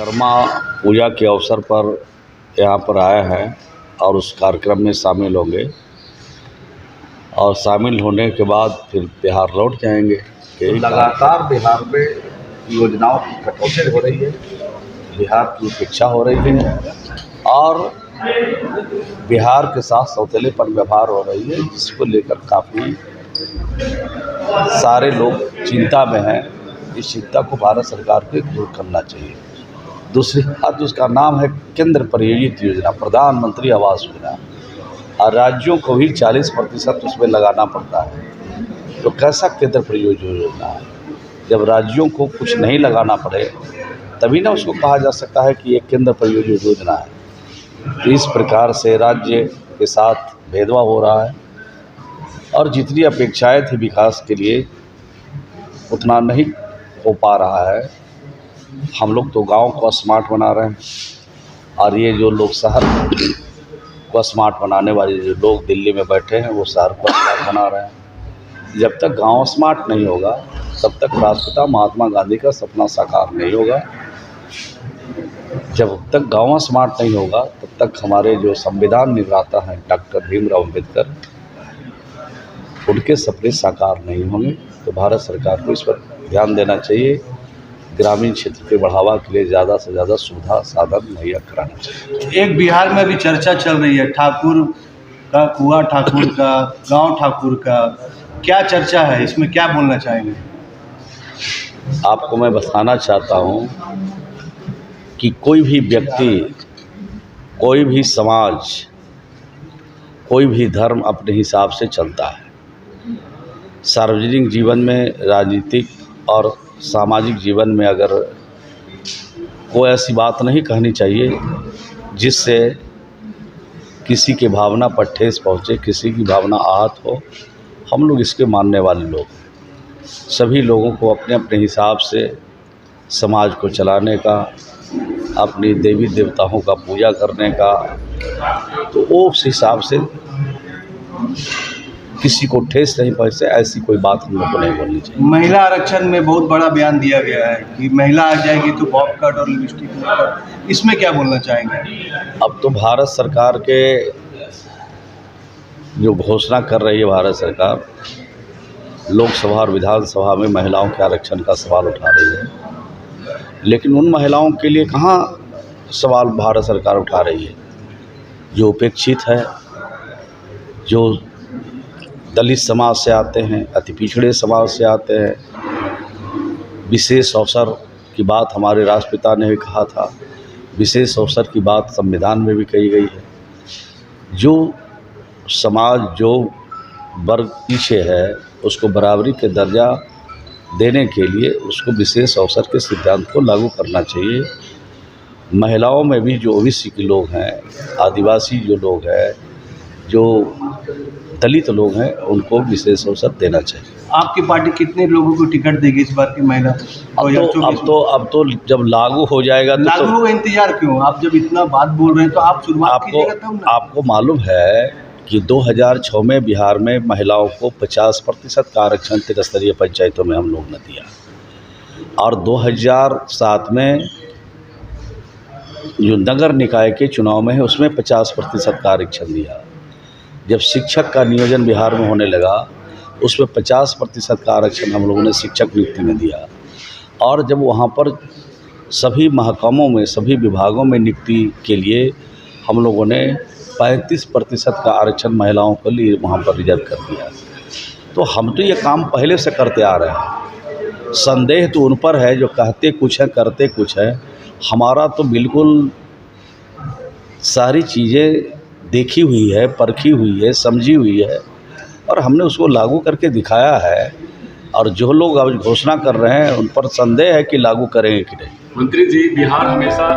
विश्वकर्मा पूजा के अवसर पर यहाँ पर आए हैं और उस कार्यक्रम में शामिल होंगे और शामिल होने के बाद फिर बिहार लौट जाएंगे। लगातार बिहार में योजनाओं की कटौती हो रही है, बिहार की उपेक्षा हो रही है और बिहार के साथ सौतेलेपन व्यवहार हो रही है, जिसको लेकर काफ़ी सारे लोग चिंता में हैं। इस चिंता को भारत सरकार को दूर करना चाहिए। दूसरी बात, उसका नाम है केंद्र प्रायोजित योजना, प्रधानमंत्री आवास योजना, और राज्यों को भी 40% उसमें लगाना पड़ता है। तो कैसा केंद्र प्रायोजित योजना है? जब राज्यों को कुछ नहीं लगाना पड़े तभी ना उसको कहा जा सकता है कि ये केंद्र प्रायोजित योजना है। तो इस प्रकार से राज्य के साथ भेदभाव हो रहा है और जितनी अपेक्षाएं थी विकास के लिए उतना नहीं हो पा रहा है। हम लोग तो गांव को स्मार्ट बना रहे हैं और ये जो लोग शहर को स्मार्ट बनाने वाले जो लोग दिल्ली में बैठे हैं वो शहर को स्मार्ट बना रहे हैं। जब तक गांव स्मार्ट नहीं होगा तब तक राष्ट्रपिता महात्मा गांधी का सपना साकार नहीं होगा। जब तक गांव स्मार्ट नहीं होगा तब तक हमारे जो संविधान निर्माता हैं डॉक्टर भीमराव अम्बेडकर, उनके सपने साकार नहीं होंगे। तो भारत सरकार को इस पर ध्यान देना चाहिए। ग्रामीण क्षेत्र के बढ़ावा के लिए ज़्यादा से ज़्यादा सुविधा साधन मुहैया कराना चाहिए। एक बिहार में अभी चर्चा चल रही है ठाकुर का, कुआ ठाकुर का, गांव ठाकुर का, क्या चर्चा है, इसमें क्या बोलना चाहेंगे? आपको मैं बताना चाहता हूँ कि कोई भी व्यक्ति, कोई भी समाज, कोई भी धर्म अपने हिसाब से चलता है। सार्वजनिक जीवन में, राजनीतिक और सामाजिक जीवन में अगर कोई ऐसी बात नहीं कहनी चाहिए जिससे किसी की भावना पर ठेस पहुँचे, किसी की भावना आहत हो। हम लोग इसके मानने वाले लोग, सभी लोगों को अपने अपने हिसाब से समाज को चलाने का, अपनी देवी देवताओं का पूजा करने का, तो वो उस हिसाब से किसी को ठेस नहीं पहुंचे, ऐसी कोई बात हम लोग को नहीं बोलनी चाहिए। महिला आरक्षण में बहुत बड़ा बयान दिया गया है कि महिला आ जाएगी तो बॉब कट और लिपस्टिक कट, इसमें क्या बोलना चाहेंगे? अब तो भारत सरकार के जो घोषणा कर रही है भारत सरकार, लोकसभा और विधानसभा में महिलाओं के आरक्षण का सवाल उठा रही है, लेकिन उन महिलाओं के लिए कहाँ सवाल भारत सरकार उठा रही है जो उपेक्षित है, जो दलित समाज से आते हैं, अति पिछड़े समाज से आते हैं। विशेष अवसर की बात हमारे राष्ट्रपिता ने भी कहा था, विशेष अवसर की बात संविधान में भी कही गई है। जो समाज, जो वर्ग पीछे है उसको बराबरी के दर्जा देने के लिए उसको विशेष अवसर के सिद्धांत को लागू करना चाहिए। महिलाओं में भी जो ओबीसी के लोग हैं, आदिवासी जो लोग हैं, जो दलित लोग हैं, उनको विशेष अवसर देना चाहिए। आपकी पार्टी कितने लोगों को टिकट देगी इस बार की महिला? अब तो जब लागू हो जाएगा तो लागू होगा, इंतजार क्यों? आप जब इतना बात बोल रहे हैं तो आप शुरुआत कीजिएगा तब ना। आपको मालूम है कि 2006 में बिहार में महिलाओं को 50% का आरक्षण त्रिस्तरीय पंचायतों में हम लोग ने दिया और 2007 में जो नगर निकाय के चुनाव में है उसमें 50% का आरक्षण दिया। जब शिक्षक का नियोजन बिहार में होने लगा उसमें 50% का आरक्षण हम लोगों ने शिक्षक नियुक्ति में दिया और जब वहाँ पर सभी महकमों में, सभी विभागों में नियुक्ति के लिए हम लोगों ने 35% का आरक्षण महिलाओं के लिए वहाँ पर रिजर्व कर दिया। तो हम तो ये काम पहले से करते आ रहे हैं। संदेह तो उन पर है जो कहते कुछ है करते कुछ है। हमारा तो बिल्कुल सारी चीज़ें देखी हुई है, परखी हुई है, समझी हुई है और हमने उसको लागू करके दिखाया है। और जो लोग अब घोषणा कर रहे हैं उन पर संदेह है कि लागू करेंगे कि नहीं। मंत्री जी, बिहार हमेशा